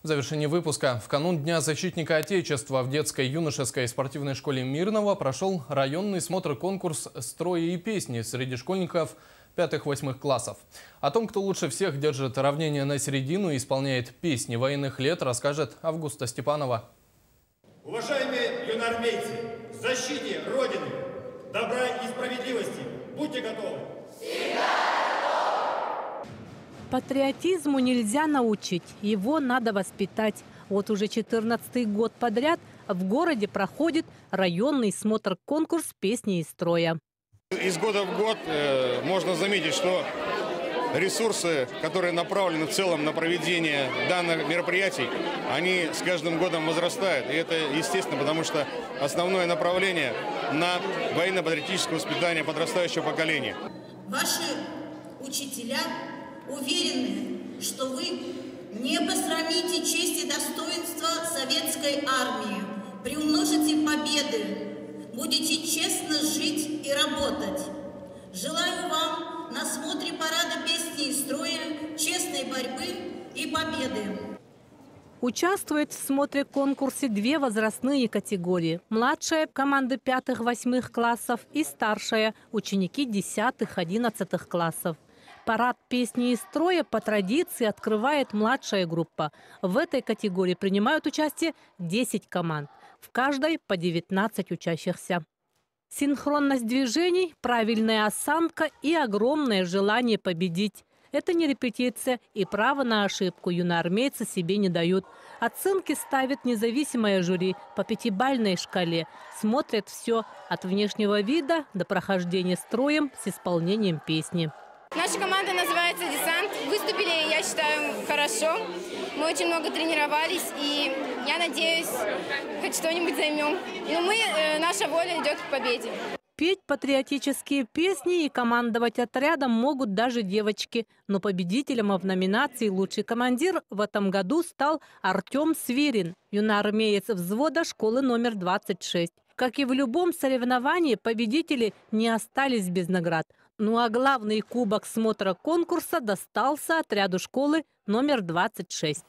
В завершении выпуска. В канун Дня защитника Отечества в детской, юношеской и спортивной школе Мирного прошел районный смотр-конкурс «Строи и песни» среди школьников 5-8 классов. О том, кто лучше всех держит равнение на середину и исполняет песни военных лет, расскажет Августа Степанова. Уважаемые юноармейцы, в защите Родины, добра и справедливости будьте готовы! Патриотизму нельзя научить, его надо воспитать. Вот уже 14-й год подряд в городе проходит районный смотр-конкурс «Песни из строя». Из года в год можно заметить, что ресурсы, которые направлены в целом на проведение данных мероприятий, они с каждым годом возрастают. И это естественно, потому что основное направление на военно-патриотическое воспитание подрастающего поколения. Ваши учителя уверены, что вы не посрамите честь и достоинство советской армии, приумножите победы, будете честно жить и работать. Желаю вам на смотре парада «Песни из строя» честной борьбы и победы. Участвует в смотре-конкурсе две возрастные категории. Младшая – команды 5-8 классов и старшая – ученики 10-11 классов. Парад «Песни из строя» по традиции открывает младшая группа. В этой категории принимают участие 10 команд. В каждой по 19 учащихся. Синхронность движений, правильная осанка и огромное желание победить. Это не репетиция, и право на ошибку юноармейцы себе не дают. Оценки ставит независимое жюри по 5-бальной шкале. Смотрят все от внешнего вида до прохождения строем с исполнением песни. Наша команда называется «Десант». Выступили, я считаю, хорошо. Мы очень много тренировались, и я надеюсь, хоть что-нибудь займем. Но наша воля идет к победе. Петь патриотические песни и командовать отрядом могут даже девочки. Но победителем в номинации «Лучший командир» в этом году стал Артем Свирин, юноармеец взвода школы номер 26. Как и в любом соревновании, победители не остались без наград. Ну а главный кубок смотра конкурса достался отряду школы номер 26.